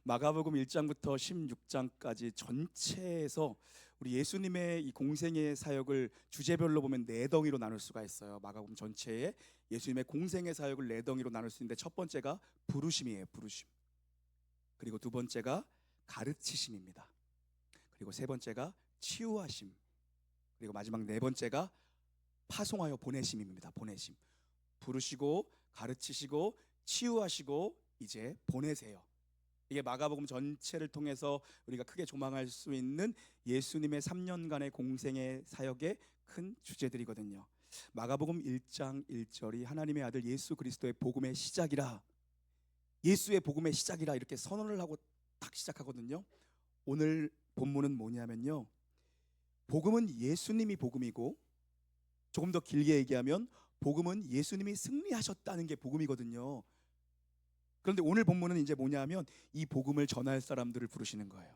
마가복음 1장부터 16장까지 전체에서 우리 예수님의 이 공생의 사역을 주제별로 보면 네 덩이로 나눌 수가 있어요. 마가복음 전체에 예수님의 공생의 사역을 네 덩이로 나눌 수 있는데, 첫 번째가 부르심이에요. 부르심. 그리고 두 번째가 가르치심입니다. 그리고 세 번째가 치유하심. 그리고 마지막 네 번째가 파송하여 보내심입니다. 보내심. 부르시고 가르치시고 치유하시고 이제 보내세요. 이게 마가복음 전체를 통해서 우리가 크게 조망할 수 있는 예수님의 3년간의 공생의 사역의 큰 주제들이거든요. 마가복음 1장 1절이 하나님의 아들 예수 그리스도의 복음의 시작이라, 예수의 복음의 시작이라 이렇게 선언을 하고 딱 시작하거든요. 오늘 본문은 뭐냐면요, 복음은 예수님이 복음이고, 조금 더 길게 얘기하면 복음은 예수님이 승리하셨다는 게 복음이거든요. 그런데 오늘 본문은 이제 뭐냐면 이 복음을 전할 사람들을 부르시는 거예요.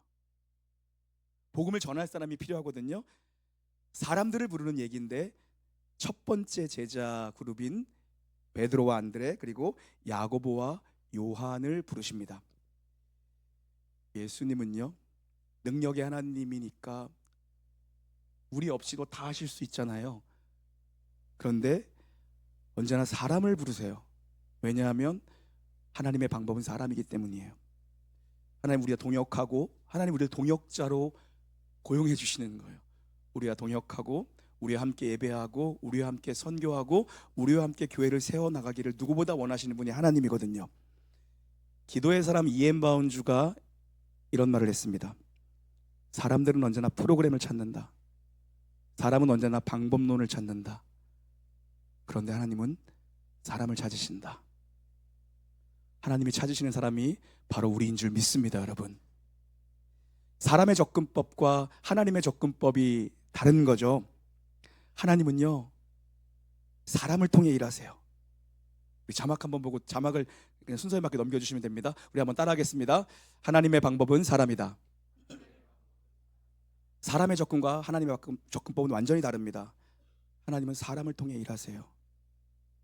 복음을 전할 사람이 필요하거든요. 사람들을 부르는 얘기인데, 첫 번째 제자 그룹인 베드로와 안드레 그리고 야고보와 요한을 부르십니다. 예수님은요, 능력의 하나님이니까 우리 없이도 다 하실 수 있잖아요. 그런데 언제나 사람을 부르세요. 왜냐하면 하나님의 방법은 사람이기 때문이에요. 하나님 우리가 동역하고, 하나님 우리를 동역자로 고용해 주시는 거예요. 우리가 동역하고, 우리와 함께 예배하고, 우리와 함께 선교하고, 우리와 함께 교회를 세워나가기를 누구보다 원하시는 분이 하나님이거든요. 기도의 사람 이엔 바운주가 이런 말을 했습니다. 사람들은 언제나 프로그램을 찾는다. 사람은 언제나 방법론을 찾는다. 그런데 하나님은 사람을 찾으신다. 하나님이 찾으시는 사람이 바로 우리인 줄 믿습니다, 여러분. 사람의 접근법과 하나님의 접근법이 다른 거죠. 하나님은요, 사람을 통해 일하세요. 우리 자막 한번 보고 자막을 그냥 순서에 맞게 넘겨주시면 됩니다. 우리 한번 따라하겠습니다. 하나님의 방법은 사람이다. 사람의 접근과 하나님의 접근법은 완전히 다릅니다. 하나님은 사람을 통해 일하세요.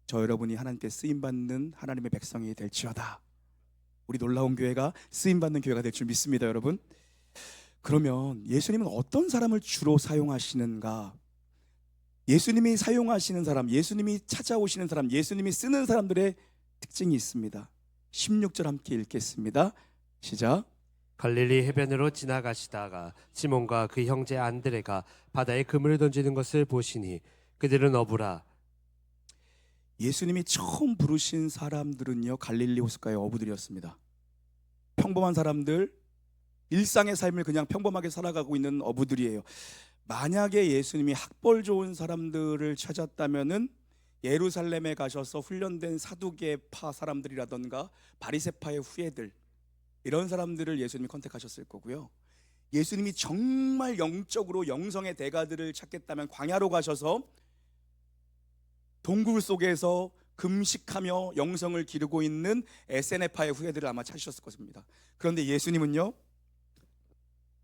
저 여러분이 하나님께 쓰임받는 하나님의 백성이 될지어다. 우리 놀라운 교회가 쓰임받는 교회가 될 줄 믿습니다, 여러분. 그러면 예수님은 어떤 사람을 주로 사용하시는가? 예수님이 사용하시는 사람, 예수님이 찾아오시는 사람, 예수님이 쓰는 사람들의 특징이 있습니다. 16절 함께 읽겠습니다. 시작. 갈릴리 해변으로 지나가시다가 시몬과 그 형제 안드레가 바다에 그물을 던지는 것을 보시니 그들은 어부라. 예수님이 처음 부르신 사람들은요, 갈릴리 호숫가의 어부들이었습니다. 평범한 사람들, 일상의 삶을 그냥 평범하게 살아가고 있는 어부들이에요. 만약에 예수님이 학벌 좋은 사람들을 찾았다면은 예루살렘에 가셔서 훈련된 사두개파 사람들이라던가 바리새파의 후예들, 이런 사람들을 예수님이 컨택하셨을 거고요. 예수님이 정말 영적으로 영성의 대가들을 찾겠다면 광야로 가셔서 동굴 속에서 금식하며 영성을 기르고 있는 에세네파의 후예들을 아마 찾으셨을 것입니다. 그런데 예수님은요,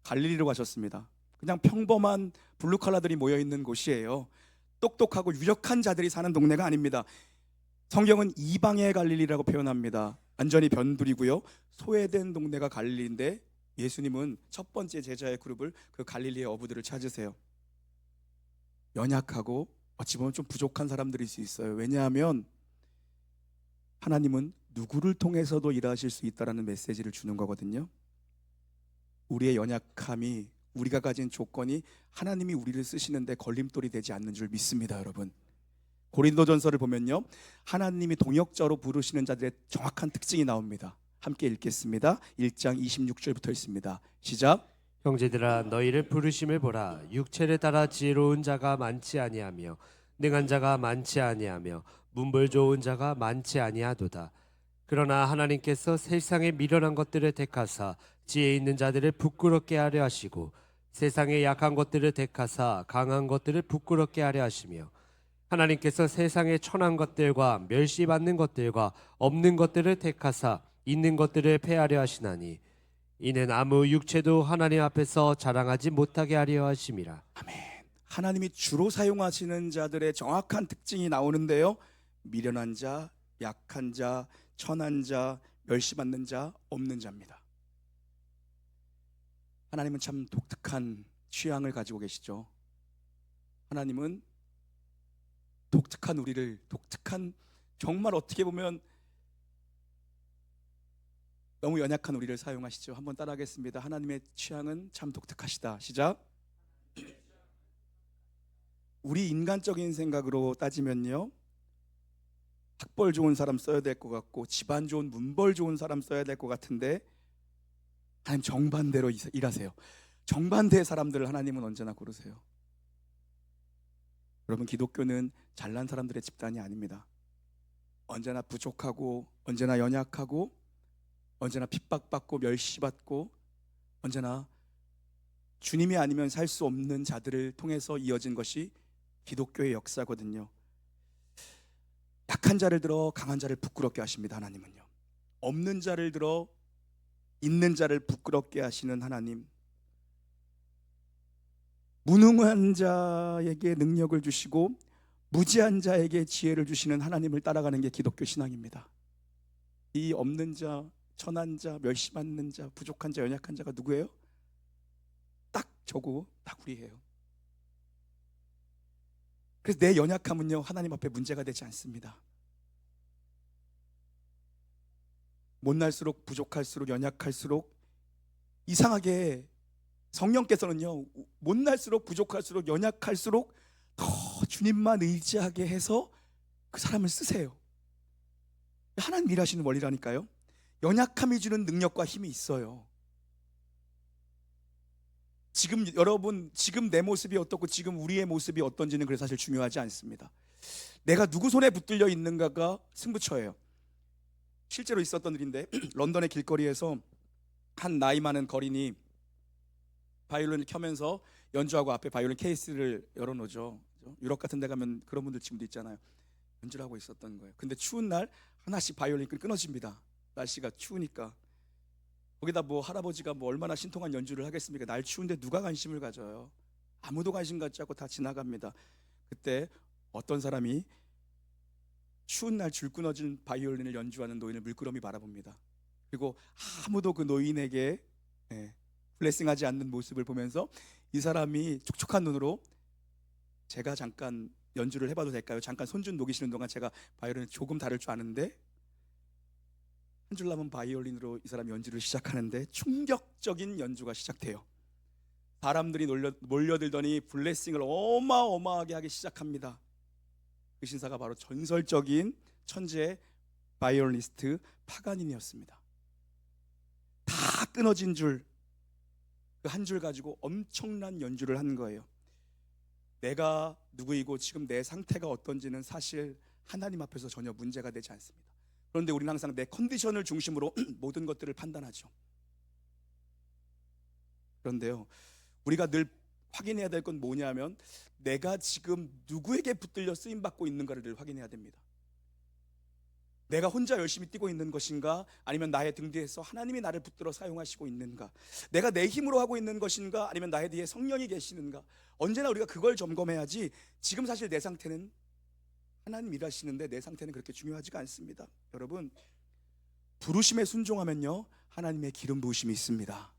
갈릴리로 가셨습니다. 그냥 평범한 블루칼라들이 모여있는 곳이에요. 똑똑하고 유력한 자들이 사는 동네가 아닙니다. 성경은 이방의 갈릴리라고 표현합니다. 완전히 변두리고요, 소외된 동네가 갈릴리인데, 예수님은 첫 번째 제자의 그룹을 그 갈릴리의 어부들을 찾으세요. 연약하고 어찌 보면 좀 부족한 사람들일 수 있어요. 왜냐하면 하나님은 누구를 통해서도 일하실 수 있다라는 메시지를 주는 거거든요. 우리의 연약함이, 우리가 가진 조건이 하나님이 우리를 쓰시는데 걸림돌이 되지 않는 줄 믿습니다, 여러분. 고린도전서를 보면요, 하나님이 동역자로 부르시는 자들의 정확한 특징이 나옵니다. 함께 읽겠습니다. 1장 26절부터 읽습니다. 시작. 형제들아 너희를 부르심을 보라. 육체를 따라 지혜로운 자가 많지 아니하며 능한 자가 많지 아니하며 문벌 좋은 자가 많지 아니하도다. 그러나 하나님께서 세상의 미련한 것들을 택하사 지혜 있는 자들을 부끄럽게 하려 하시고 세상의 약한 것들을 택하사 강한 것들을 부끄럽게 하려 하시며 하나님께서 세상의 천한 것들과 멸시받는 것들과 없는 것들을 택하사 있는 것들을 폐하려 하시나니 이는 아무 육체도 하나님 앞에서 자랑하지 못하게 하려 하심이라. 아멘. 하나님이 주로 사용하시는 자들의 정확한 특징이 나오는데요, 미련한 자, 약한 자, 천한 자, 멸시받는 자, 없는 자입니다. 하나님은 참 독특한 취향을 가지고 계시죠. 하나님은 독특한 우리를, 독특한, 정말 어떻게 보면 너무 연약한 우리를 사용하시죠. 한번 따라하겠습니다. 하나님의 취향은 참 독특하시다. 시작. 우리 인간적인 생각으로 따지면요, 학벌 좋은 사람 써야 될 것 같고 집안 좋은 문벌 좋은 사람 써야 될 것 같은데 하나님 정반대로 일하세요. 정반대의 사람들을 하나님은 언제나 고르세요. 여러분, 기독교는 잘난 사람들의 집단이 아닙니다. 언제나 부족하고, 언제나 연약하고, 언제나 핍박받고 멸시받고, 언제나 주님이 아니면 살 수 없는 자들을 통해서 이어진 것이 기독교의 역사거든요. 약한 자를 들어 강한 자를 부끄럽게 하십니다. 하나님은요, 없는 자를 들어 있는 자를 부끄럽게 하시는 하나님, 무능한 자에게 능력을 주시고 무지한 자에게 지혜를 주시는 하나님을 따라가는 게 기독교 신앙입니다. 이 없는 자, 천한 자, 멸시받는 자, 부족한 자, 연약한 자가 누구예요? 딱 저고 딱 우리예요. 그래서 내 연약함은요, 하나님 앞에 문제가 되지 않습니다. 못날수록, 부족할수록, 연약할수록, 이상하게 성령께서는요, 못날수록, 부족할수록, 연약할수록 더 주님만 의지하게 해서 그 사람을 쓰세요. 하나님 일하시는 원리라니까요. 연약함이 주는 능력과 힘이 있어요. 지금 여러분, 지금 내 모습이 어떻고 지금 우리의 모습이 어떤지는 그래서 사실 중요하지 않습니다. 내가 누구 손에 붙들려 있는가가 승부처예요. 실제로 있었던 일인데 런던의 길거리에서 한 나이 많은 거린이 바이올린을 켜면서 연주하고 앞에 바이올린 케이스를 열어놓죠. 유럽 같은 데 가면 그런 분들 지금도 있잖아요. 연주를 하고 있었던 거예요. 근데 추운 날 하나씩 바이올린 끈이 끊어집니다. 날씨가 추우니까. 거기다 뭐 할아버지가 뭐 얼마나 신통한 연주를 하겠습니까? 날 추운데 누가 관심을 가져요? 아무도 관심 갖지 않고 다 지나갑니다. 그때 어떤 사람이 추운 날 줄 끊어진 바이올린을 연주하는 노인을 물끄러미 바라봅니다. 그리고 아무도 그 노인에게 블레싱하지 않는 모습을 보면서 이 사람이 촉촉한 눈으로, 제가 잠깐 연주를 해봐도 될까요? 잠깐 손 좀 녹이시는 동안 제가 바이올린을 조금 다룰 줄 아는데, 한 줄 남은 바이올린으로 이 사람이 연주를 시작하는데 충격적인 연주가 시작돼요. 사람들이 몰려들더니 블레싱을 어마어마하게 하기 시작합니다. 그 신사가 바로 전설적인 천재 바이올리니스트 파가니니였습니다. 다 끊어진 줄, 그 한 줄 가지고 엄청난 연주를 한 거예요. 내가 누구이고 지금 내 상태가 어떤지는 사실 하나님 앞에서 전혀 문제가 되지 않습니다. 그런데 우리는 항상 내 컨디션을 중심으로 모든 것들을 판단하죠. 그런데요, 우리가 늘 확인해야 될 건 뭐냐면 내가 지금 누구에게 붙들려 쓰임받고 있는가를 늘 확인해야 됩니다. 내가 혼자 열심히 뛰고 있는 것인가, 아니면 나의 등 뒤에서 하나님이 나를 붙들어 사용하시고 있는가, 내가 내 힘으로 하고 있는 것인가, 아니면 나의 뒤에 성령이 계시는가. 언제나 우리가 그걸 점검해야지, 지금 사실 내 상태는 하나님 일하시는데 내 상태는 그렇게 중요하지가 않습니다. 여러분, 부르심에 순종하면요, 하나님의 기름 부으심이 있습니다.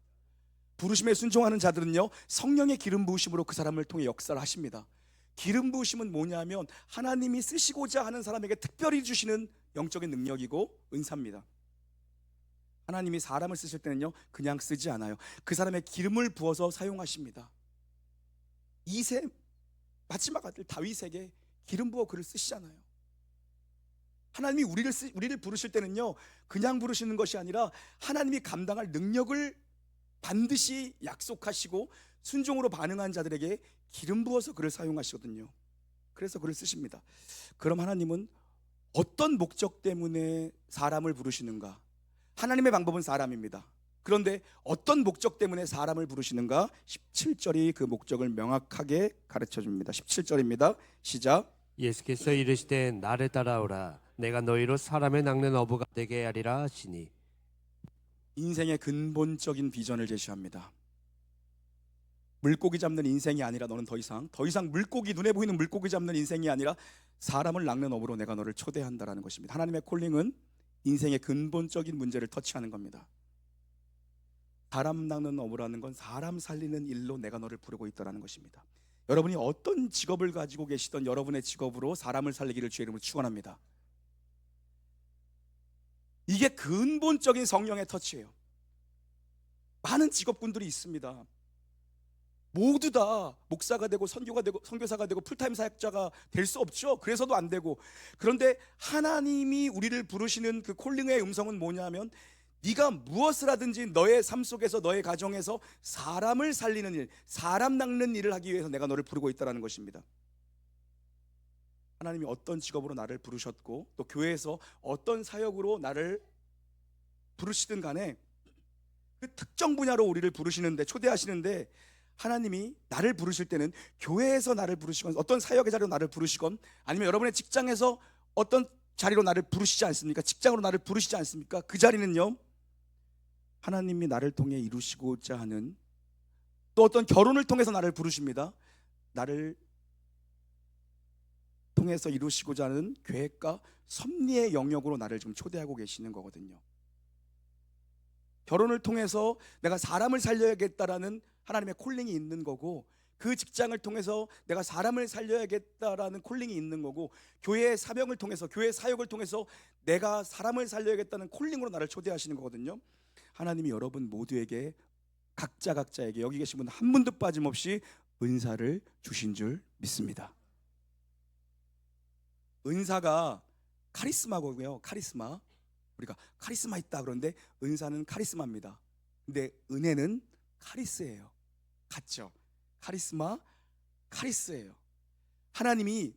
부르심에 순종하는 자들은요, 성령의 기름 부으심으로 그 사람을 통해 역사를 하십니다. 기름 부으심은 뭐냐면 하나님이 쓰시고자 하는 사람에게 특별히 주시는 영적인 능력이고 은사입니다. 하나님이 사람을 쓰실 때는요, 그냥 쓰지 않아요. 그 사람의 기름을 부어서 사용하십니다. 이세 마지막 아들 다윗에게 기름 부어 그를 쓰시잖아요. 하나님이 우리를 부르실 때는요, 그냥 부르시는 것이 아니라 하나님이 감당할 능력을 반드시 약속하시고 순종으로 반응한 자들에게 기름 부어서 그를 사용하시거든요. 그래서 그를 쓰십니다. 그럼 하나님은 어떤 목적 때문에 사람을 부르시는가? 하나님의 방법은 사람입니다. 그런데 어떤 목적 때문에 사람을 부르시는가? 17절이 그 목적을 명확하게 가르쳐 줍니다. 17절입니다. 시작. 예수께서 이르시되 나를 따라오라. 내가 너희로 사람의 낚는 어부가 되게 하리라 하시니. 인생의 근본적인 비전을 제시합니다. 물고기 잡는 인생이 아니라 너는 더 이상 물고기, 눈에 보이는 물고기 잡는 인생이 아니라 사람을 낚는 업으로 내가 너를 초대한다라는 것입니다. 하나님의 콜링은 인생의 근본적인 문제를 터치하는 겁니다. 사람 낚는 어부라는 건 사람 살리는 일로 내가 너를 부르고 있다라는 것입니다. 여러분이 어떤 직업을 가지고 계시던 여러분의 직업으로 사람을 살리기를 주의 이름으로 축원합니다. 이게 근본적인 성령의 터치예요. 많은 직업군들이 있습니다. 모두 다 목사가 되고 선교가 되고 선교사가 되고 풀타임 사역자가 될 수 없죠. 그래서도 안 되고. 그런데 하나님이 우리를 부르시는 그 콜링의 음성은 뭐냐면, 네가 무엇을 하든지 너의 삶 속에서, 너의 가정에서 사람을 살리는 일, 사람 낚는 일을 하기 위해서 내가 너를 부르고 있다는 것입니다. 하나님이 어떤 직업으로 나를 부르셨고 또 교회에서 어떤 사역으로 나를 부르시든 간에 그 특정 분야로 우리를 부르시는데, 초대하시는데, 하나님이 나를 부르실 때는 교회에서 나를 부르시건 어떤 사역의 자리로 나를 부르시건 아니면 여러분의 직장에서 어떤 자리로 나를 부르시지 않습니까? 직장으로 나를 부르시지 않습니까? 그 자리는요, 하나님이 나를 통해 이루시고자 하는, 또 어떤 결혼을 통해서 나를 부르십니다. 나를 통해서 이루시고자 하는 계획과 섭리의 영역으로 나를 지금 초대하고 계시는 거거든요. 결혼을 통해서 내가 사람을 살려야겠다라는 하나님의 콜링이 있는 거고, 그 직장을 통해서 내가 사람을 살려야겠다라는 콜링이 있는 거고, 교회의 사명을 통해서, 교회 사역을 통해서 내가 사람을 살려야겠다는 콜링으로 나를 초대하시는 거거든요. 하나님이 여러분 모두에게, 각자에게, 여기 계신 분 한 분도 빠짐없이 은사를 주신 줄 믿습니다. 은사가 카리스마고요. 카리스마. 우리가 카리스마 있다 그런데 은사는 카리스마입니다. 근데 은혜는 카리스예요. 같죠? 카리스마, 카리스예요. 하나님이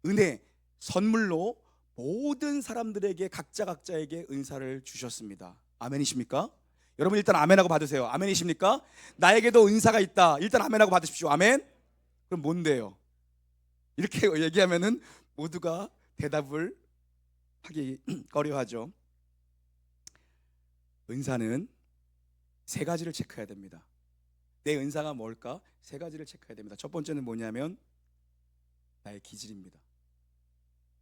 은혜, 선물로 모든 사람들에게, 각자에게 은사를 주셨습니다. 아멘이십니까? 여러분 일단 아멘하고 받으세요. 아멘이십니까? 나에게도 은사가 있다. 일단 아멘하고 받으십시오. 아멘? 그럼 뭔데요? 이렇게 얘기하면은 모두가 대답을 하기 꺼려하죠. 은사는 세 가지를 체크해야 됩니다. 내 은사가 뭘까? 세 가지를 체크해야 됩니다. 첫 번째는 뭐냐면 나의 기질입니다.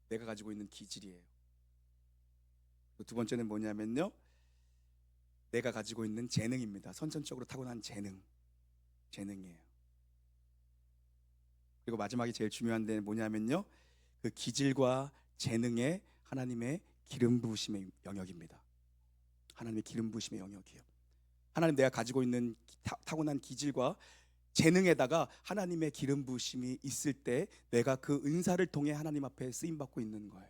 내가 가지고 있는 기질이에요. 두 번째는 뭐냐면요, 내가 가지고 있는 재능입니다. 선천적으로 타고난 재능이에요. 그리고 마지막에 제일 중요한 데는 뭐냐면요, 그 기질과 재능에 하나님의 기름 부으심의 영역입니다. 하나님의 기름 부으심의 영역이에요. 하나님, 내가 가지고 있는 타고난 기질과 재능에다가 하나님의 기름 부으심이 있을 때 내가 그 은사를 통해 하나님 앞에 쓰임 받고 있는 거예요.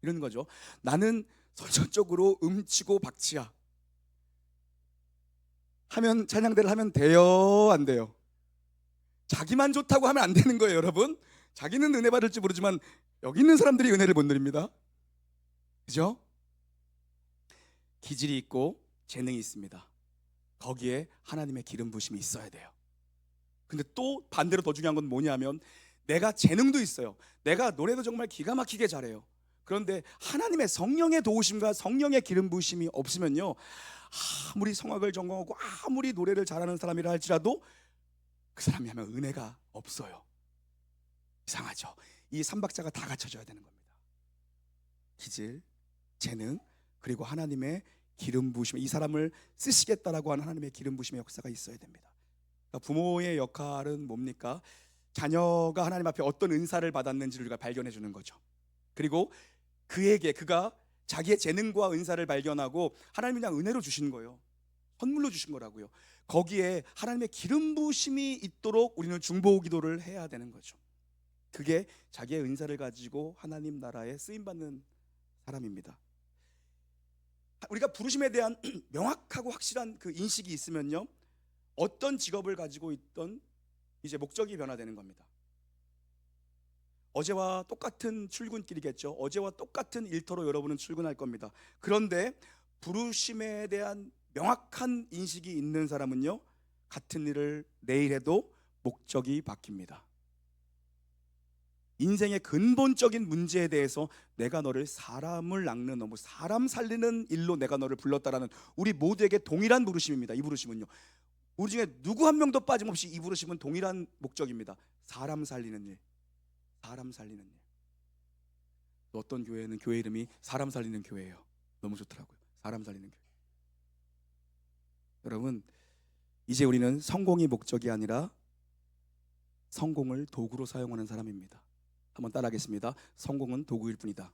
이런 거죠. 나는 선천적으로 음치고 박치야 하면, 찬양대를 하면 돼요, 안 돼요? 자기만 좋다고 하면 안 되는 거예요, 여러분. 자기는 은혜 받을지 모르지만 여기 있는 사람들이 은혜를 못 누립니다. 그죠? 기질이 있고 재능이 있습니다. 거기에 하나님의 기름 부으심이 있어야 돼요. 근데 또 반대로 더 중요한 건 뭐냐면, 내가 재능도 있어요. 내가 노래도 정말 기가 막히게 잘해요. 그런데 하나님의 성령의 도우심과 성령의 기름 부으심이 없으면요, 아무리 성악을 전공하고 아무리 노래를 잘하는 사람이라 할지라도 그 사람이 하면 은혜가 없어요. 이상하죠? 이 삼박자가 다 갖춰져야 되는 겁니다. 기질, 재능, 그리고 하나님의 기름 부으심, 이 사람을 쓰시겠다라고 하는 하나님의 기름 부으심의 역사가 있어야 됩니다. 그러니까 부모의 역할은 뭡니까? 자녀가 하나님 앞에 어떤 은사를 받았는지를 우리가 발견해 주는 거죠. 그리고 그가 자기의 재능과 은사를 발견하고 하나님이 그냥 은혜로 주신 거예요. 선물로 주신 거라고요. 거기에 하나님의 기름 부으심이 있도록 우리는 중보 기도를 해야 되는 거죠. 그게 자기의 은사를 가지고 하나님 나라에 쓰임 받는 사람입니다. 우리가 부르심에 대한 명확하고 확실한 그 인식이 있으면요, 어떤 직업을 가지고 있던 이제 목적이 변화되는 겁니다. 어제와 똑같은 출근길이겠죠. 어제와 똑같은 일터로 여러분은 출근할 겁니다. 그런데 부르심에 대한 명확한 인식이 있는 사람은요, 같은 일을 내일 해도 목적이 바뀝니다. 인생의 근본적인 문제에 대해서 내가 너를 사람을 낚는 어부, 사람 살리는 일로 내가 너를 불렀다라는 우리 모두에게 동일한 부르심입니다. 이 부르심은요, 우리 중에 누구 한 명도 빠짐없이 이 부르심은 동일한 목적입니다. 사람 살리는 일, 사람 살리는 일. 또 어떤 교회는 교회 이름이 사람 살리는 교회예요. 너무 좋더라고요. 사람 살리는 교회. 여러분, 이제 우리는 성공이 목적이 아니라 성공을 도구로 사용하는 사람입니다. 한번 따라하겠습니다. 성공은 도구일 뿐이다.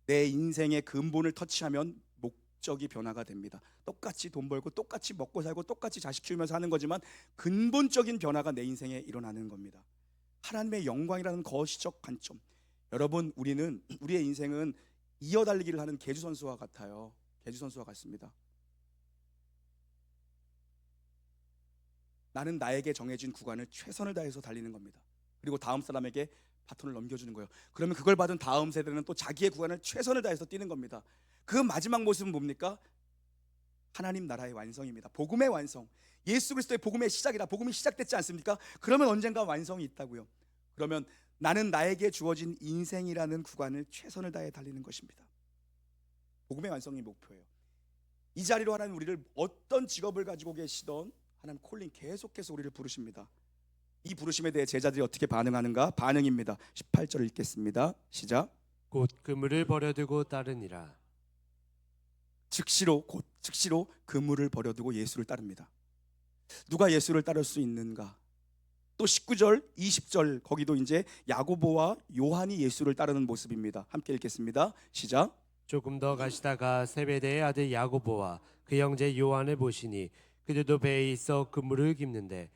내 인생의 근본을 터치하면 목적이 변화가 됩니다. 똑같이 돈 벌고 똑같이 먹고 살고 똑같이 자식 키우면서 하는 거지만 근본적인 변화가 내 인생에 일어나는 겁니다. 하나님의 영광이라는 거시적 관점. 여러분, 우리의 인생은 이어달리기를 하는 계주 선수와 같아요. 계주 선수와 같습니다. 나는 나에게 정해진 구간을 최선을 다해서 달리는 겁니다. 그리고 다음 사람에게 바톤을 넘겨주는 거예요. 그러면 그걸 받은 다음 세대는 또 자기의 구간을 최선을 다해서 뛰는 겁니다. 그 마지막 모습은 뭡니까? 하나님 나라의 완성입니다. 복음의 완성. 예수 그리스도의 복음의 시작이다. 복음이 시작됐지 않습니까? 그러면 언젠가 완성이 있다고요. 그러면 나는 나에게 주어진 인생이라는 구간을 최선을 다해 달리는 것입니다. 복음의 완성이 목표예요. 이 자리로 하나님 우리를 어떤 직업을 가지고 계시던 하나님 콜링 계속해서 우리를 부르십니다. 이 부르심에 대해 제자들이 어떻게 반응하는가? 반응입니다. 18절을 읽겠습니다. 시작. 곧 그물을 버려두고 따르니라. 즉시로 그물을 버려두고 예수를 따릅니다. 누가 예수를 따를 수 있는가? 또 19절, 20절 거기도 이제 야고보와 요한이 예수를 따르는 모습입니다. 함께 읽겠습니다. 시작. 조금 더 가시다가 세베대의 아들 야고보와 그 형제 요한을 보시니 그들도 배에 있어 그물을 깁는데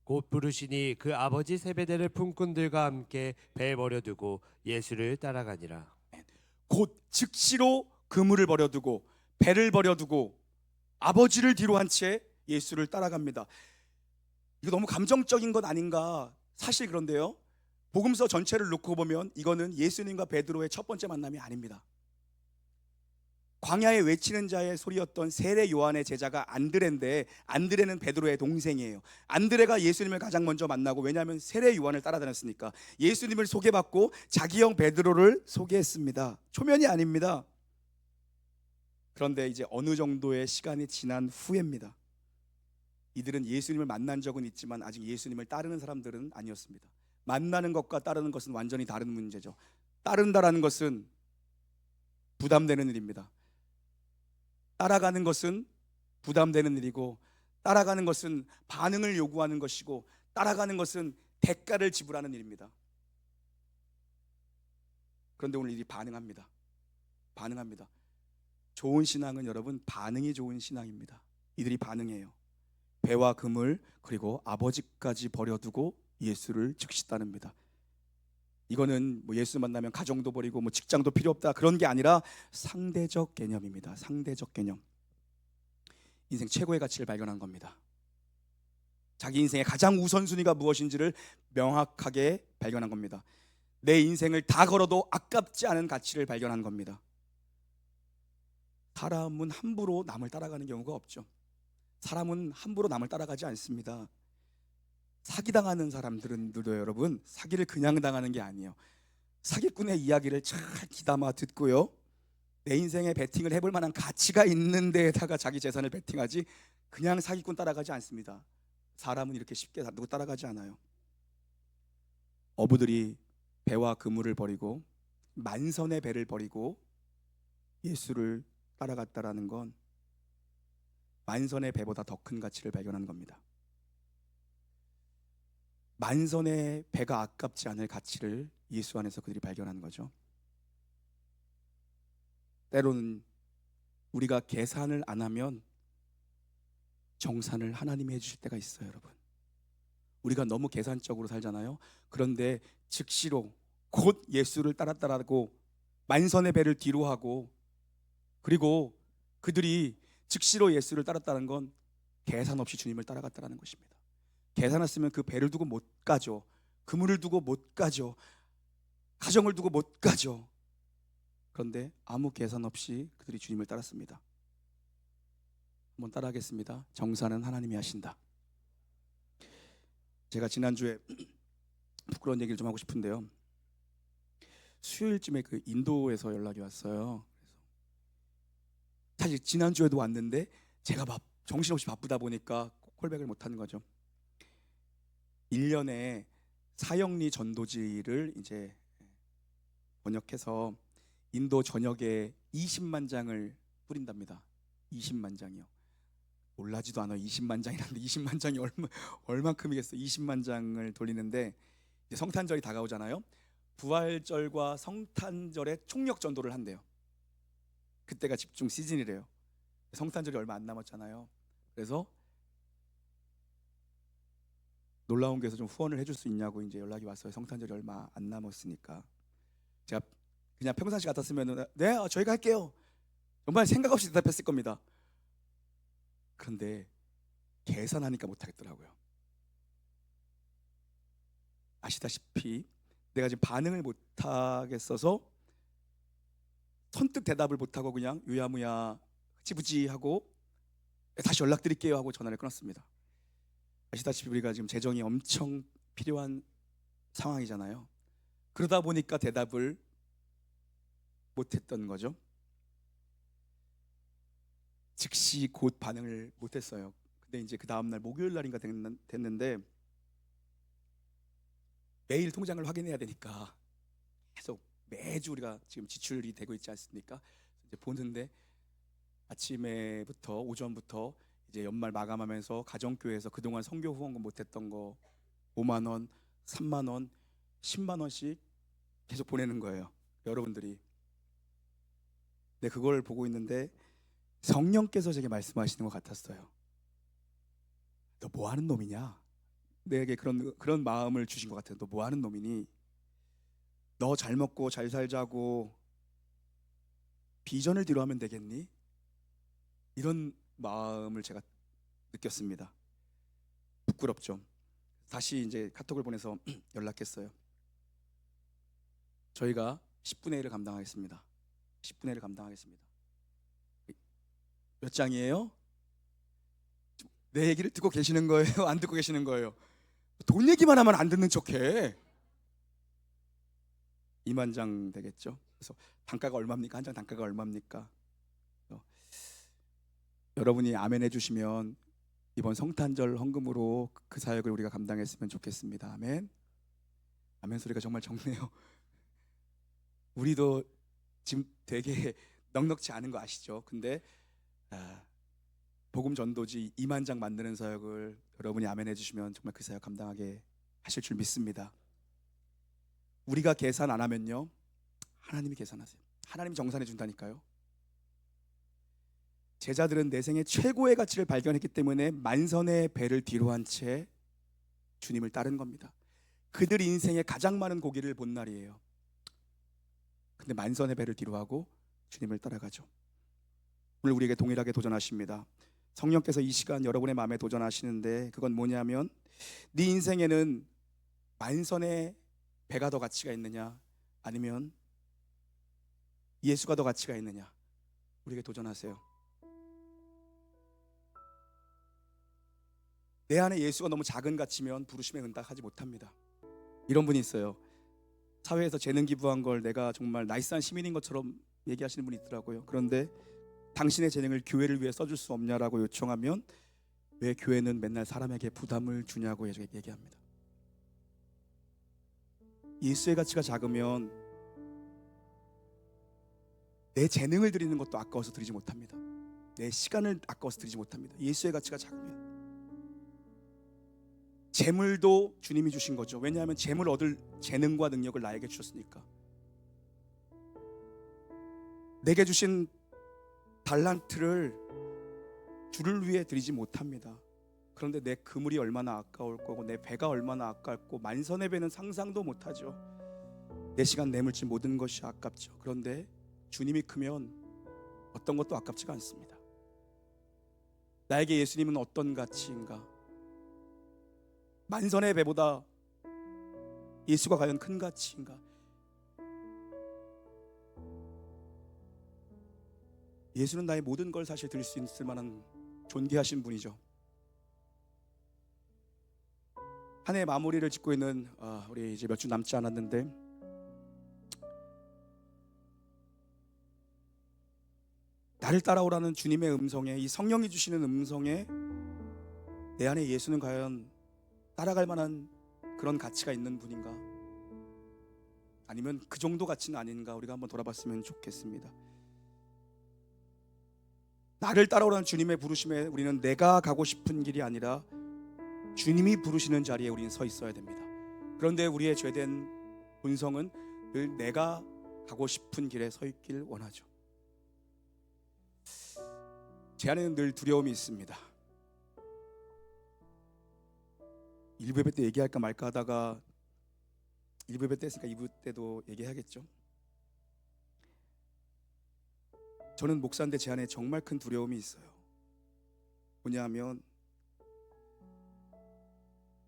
곧 부르시니 그 아버지 세베대를 품꾼들과 함께 배에 버려두고 예수를 따라가니라. 곧 즉시로 그물을 버려두고 배를 버려두고 아버지를 뒤로 한 채 예수를 따라갑니다. 이거 너무 감정적인 것 아닌가? 사실 그런데요, 복음서 전체를 놓고 보면 이거는 예수님과 베드로의 첫 번째 만남이 아닙니다. 광야에 외치는 자의 소리였던 세례 요한의 제자가 안드레인데, 안드레는 베드로의 동생이에요. 안드레가 예수님을 가장 먼저 만나고, 왜냐하면 세례 요한을 따라다녔으니까 예수님을 소개받고 자기 형 베드로를 소개했습니다. 초면이 아닙니다. 그런데 이제 어느 정도의 시간이 지난 후입니다. 이들은 예수님을 만난 적은 있지만 아직 예수님을 따르는 사람들은 아니었습니다. 만나는 것과 따르는 것은 완전히 다른 문제죠. 따른다라는 것은 부담되는 일입니다. 따라가는 것은 부담되는 일이고, 따라가는 것은 반응을 요구하는 것이고, 따라가는 것은 대가를 지불하는 일입니다. 그런데 오늘 이들이 반응합니다. 좋은 신앙은 여러분 반응이 좋은 신앙입니다. 이들이 반응해요. 배와 그물 그리고 아버지까지 버려두고 예수를 즉시 따릅니다. 이거는 뭐 예수 만나면 가정도 버리고 뭐 직장도 필요 없다 그런 게 아니라 상대적 개념입니다. 상대적 개념. 인생 최고의 가치를 발견한 겁니다. 자기 인생의 가장 우선순위가 무엇인지를 명확하게 발견한 겁니다. 내 인생을 다 걸어도 아깝지 않은 가치를 발견한 겁니다. 사람은 함부로 남을 따라가는 경우가 없죠. 사람은 함부로 남을 따라가지 않습니다. 사기당하는 사람들도 여러분 사기를 그냥 당하는 게 아니에요. 사기꾼의 이야기를 잘 귀담아 듣고요, 내 인생에 베팅을 해볼 만한 가치가 있는 데에다가 자기 재산을 베팅하지 그냥 사기꾼 따라가지 않습니다. 사람은 이렇게 쉽게 누구 따라가지 않아요. 어부들이 배와 그물을 버리고 만선의 배를 버리고 예수를 따라갔다라는 건 만선의 배보다 더 큰 가치를 발견한 겁니다. 만선의 배가 아깝지 않을 가치를 예수 안에서 그들이 발견한 거죠. 때로는 우리가 계산을 안 하면 정산을 하나님이 해주실 때가 있어요. 여러분, 우리가 너무 계산적으로 살잖아요. 그런데 즉시로 곧 예수를 따랐다라고 만선의 배를 뒤로 하고, 그리고 그들이 즉시로 예수를 따랐다는 건 계산 없이 주님을 따라갔다는 것입니다. 계산했으면 그 배를 두고 못 가죠. 그물을 두고 못 가죠. 가정을 두고 못 가죠. 그런데 아무 계산 없이 그들이 주님을 따랐습니다. 한번 따라하겠습니다. 정산은 하나님이 하신다. 제가 지난주에 부끄러운 얘기를 좀 하고 싶은데요, 수요일쯤에 그 인도에서 연락이 왔어요. 사실 지난주에도 왔는데 제가 정신없이 바쁘다 보니까 콜백을 못하는 거죠. 1년에 사형리 전도지를 이제 번역해서 인도 전역에 20만 장을 뿌린답니다. 20만 장이요. 놀라지도 않아. 20만 장이라는데 20만 장이 얼만큼이겠어. 20만 장을 돌리는데 이제 성탄절이 다가오잖아요. 부활절과 성탄절에 총력 전도를 한대요. 그때가 집중 시즌이래요. 성탄절이 얼마 안 남았잖아요. 그래서 놀라운 교회에서 좀 후원을 해줄 수 있냐고 이제 연락이 왔어요. 성탄절이 얼마 안 남았으니까. 제가 그냥 평상시 같았으면 네, 저희가 할게요. 정말 생각 없이 대답했을 겁니다. 그런데 계산하니까 못하겠더라고요. 아시다시피 내가 지금 반응을 못하겠어서 선뜻 대답을 못하고 그냥 유야무야 흐지부지 하고 다시 연락드릴게요 하고 전화를 끊었습니다. 아시다시피 우리가 지금 재정이 엄청 필요한 상황이잖아요. 그러다 보니까 대답을 못했던 거죠. 즉시 곧 반응을 못했어요. 근데 이제 그 다음날 목요일 날인가 됐는데 매일 통장을 확인해야 되니까 계속 매주 우리가 지금 지출이 되고 있지 않습니까? 이제 보는데 아침에부터 오전부터 이제 연말 마감하면서 가정교회에서 그동안 선교 후원금 못했던 거 5만 원, 3만 원, 10만 원씩 계속 보내는 거예요. 여러분들이. 네, 그걸 보고 있는데 성령께서 제게 말씀하시는 것 같았어요. 너 뭐 하는 놈이냐? 내게 그런 마음을 주신 것 같아요. 너 뭐 하는 놈이니? 너 잘 먹고 잘 살자고 비전을 뒤로 하면 되겠니? 이런 마음을 제가 느꼈습니다. 부끄럽죠. 다시 이제 카톡을 보내서 연락했어요. 저희가 10분의 1을 감당하겠습니다. 10분의 1을 감당하겠습니다. 몇 장이에요? 내 얘기를 듣고 계시는 거예요? 안 듣고 계시는 거예요? 돈 얘기만 하면 안 듣는 척해. 2만 장 되겠죠. 그래서 단가가 얼마입니까? 한 장 단가가 얼마입니까? 여러분이 아멘 해주시면 이번 성탄절 헌금으로 그 사역을 우리가 감당했으면 좋겠습니다. 아멘. 아멘 소리가 정말 적네요. 우리도 지금 되게 넉넉지 않은 거 아시죠? 근데 복음 전도지 2만 장 만드는 사역을 여러분이 아멘 해주시면 정말 그 사역 감당하게 하실 줄 믿습니다. 우리가 계산 안 하면요, 하나님이 계산하세요. 하나님이 정산해 준다니까요. 제자들은 내 생의 최고의 가치를 발견했기 때문에 만선의 배를 뒤로 한 채 주님을 따른 겁니다. 그들 인생에 가장 많은 고기를 본 날이에요. 근데 만선의 배를 뒤로 하고 주님을 따라가죠. 오늘 우리에게 동일하게 도전하십니다. 성령께서 이 시간 여러분의 마음에 도전하시는데 그건 뭐냐면 네 인생에는 만선의 배가 더 가치가 있느냐 아니면 예수가 더 가치가 있느냐, 우리에게 도전하세요. 내 안에 예수가 너무 작은 가치면 부르심에 응답하지 못합니다. 이런 분이 있어요. 사회에서 재능 기부한 걸 내가 정말 나이스한 시민인 것처럼 얘기하시는 분이 있더라고요. 그런데 당신의 재능을 교회를 위해 써줄 수 없냐라고 요청하면 왜 교회는 맨날 사람에게 부담을 주냐고 얘기합니다. 예수의 가치가 작으면 내 재능을 드리는 것도 아까워서 드리지 못합니다. 내 시간을 아까워서 드리지 못합니다. 예수의 가치가 작으면 재물도 주님이 주신 거죠. 왜냐하면 재물 얻을 재능과 능력을 나에게 주셨으니까. 내게 주신 달란트를 주를 위해 드리지 못합니다. 그런데 내 그물이 얼마나 아까울 거고 내 배가 얼마나 아깝고 만선의 배는 상상도 못하죠. 내 시간, 내 물질 모든 것이 아깝죠. 그런데 주님이 크면 어떤 것도 아깝지가 않습니다. 나에게 예수님은 어떤 가치인가? 만선의 배보다 예수가 과연 큰 가치인가? 예수는 나의 모든 걸 사실 드릴 수 있을 만한 존귀하신 분이죠. 한 해 마무리를 짓고 있는 우리 이제 몇 주 남지 않았는데 나를 따라오라는 주님의 음성에, 이 성령이 주시는 음성에 내 안에 예수는 과연 따라갈 만한 그런 가치가 있는 분인가? 아니면 그 정도 가치는 아닌가? 우리가 한번 돌아봤으면 좋겠습니다. 나를 따라오라는 주님의 부르심에 우리는 내가 가고 싶은 길이 아니라 주님이 부르시는 자리에 우리는 서 있어야 됩니다. 그런데 우리의 죄된 본성은 늘 내가 가고 싶은 길에 서 있길 원하죠. 제 안에는 늘 두려움이 있습니다. 1부 예배 때 얘기할까 말까 하다가 1부 예배 때 했으니까 2부 때도 얘기해야겠죠. 저는 목사인데 제 안에 정말 큰 두려움이 있어요. 뭐냐면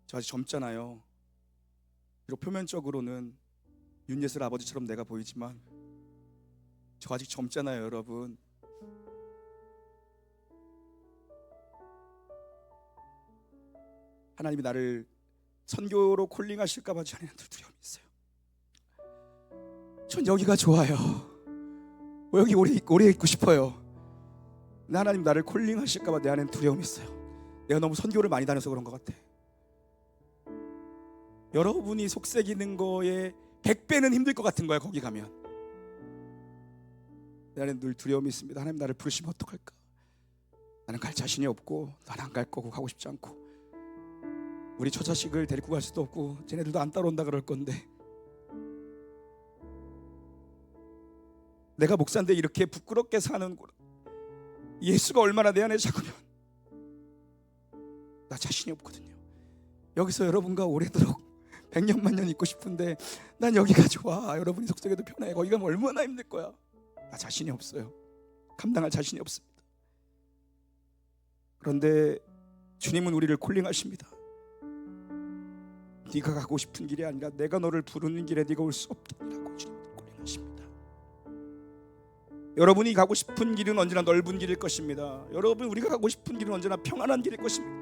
저 아직 젊잖아요. 비록 표면적으로는 윤예슬 아버지처럼 내가 보이지만 저 아직 젊잖아요, 여러분. 하나님이 나를 선교로 콜링하실까 봐 제 안에 두려움이 있어요. 전 여기가 좋아요. 여기 오래 있고 싶어요. 근데 하나님 나를 콜링하실까 봐 내 안에는 두려움이 있어요. 내가 너무 선교를 많이 다녀서 그런 것 같아. 여러분이 속삭이는 거에 100배는 힘들 것 같은 거야. 거기 가면 내 안에 늘 두려움이 있습니다. 하나님 나를 부르시면 어떡할까? 나는 갈 자신이 없고 나는 안 갈 거고 가고 싶지 않고 우리 처자식을 데리고 갈 수도 없고 쟤네들도 안 따라온다 그럴 건데 내가 목사인데 이렇게 부끄럽게 사는 예수가 얼마나 내 안에 작으면 나 자신이 없거든요. 여기서 여러분과 오래도록 100년 만년 있고 싶은데 난 여기가 좋아. 여러분이 속삭여도 편해. 거기 가면 얼마나 힘들 거야. 나 자신이 없어요. 감당할 자신이 없습니다. 그런데 주님은 우리를 콜링하십니다. 네가 가고 싶은 길이 아니라 내가 너를 부르는 길에 네가 올 수 없다라고 주님은 콜링하십니다. 여러분이 가고 싶은 길은 언제나 넓은 길일 것입니다. 여러분 우리가 가고 싶은 길은 언제나 평안한 길일 것입니다.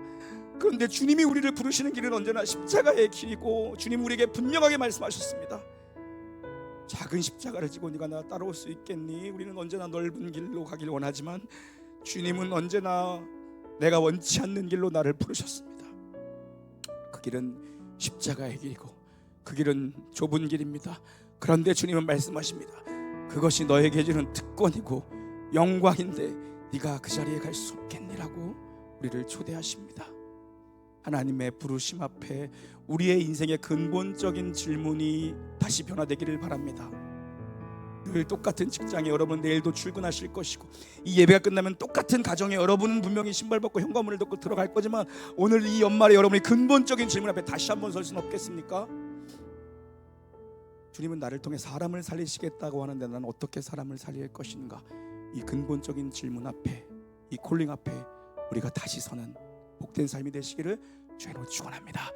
그런데 주님이 우리를 부르시는 길은 언제나 십자가의 길이고 주님 우리에게 분명하게 말씀하셨습니다. 작은 십자가를 지고 네가 나 따라올 수 있겠니? 우리는 언제나 넓은 길로 가길 원하지만 주님은 언제나 내가 원치 않는 길로 나를 부르셨습니다. 그 길은 십자가의 길이고 그 길은 좁은 길입니다. 그런데 주님은 말씀하십니다. 그것이 너에게 주는 특권이고 영광인데 네가 그 자리에 갈 수 없겠니라고 우리를 초대하십니다. 하나님의 부르심 앞에 우리의 인생의 근본적인 질문이 다시 변화되기를 바랍니다. 늘 똑같은 직장에 여러분 내일도 출근하실 것이고 이 예배가 끝나면 똑같은 가정에 여러분은 분명히 신발 벗고 현관문을 닫고 들어갈 거지만 오늘 이 연말에 여러분이 근본적인 질문 앞에 다시 한번 설 수는 없겠습니까? 주님은 나를 통해 사람을 살리시겠다고 하는데 나는 어떻게 사람을 살릴 것인가? 이 근본적인 질문 앞에 이 콜링 앞에 우리가 다시 서는 복된 삶이 되시기를 주의 이름으로 축원합니다.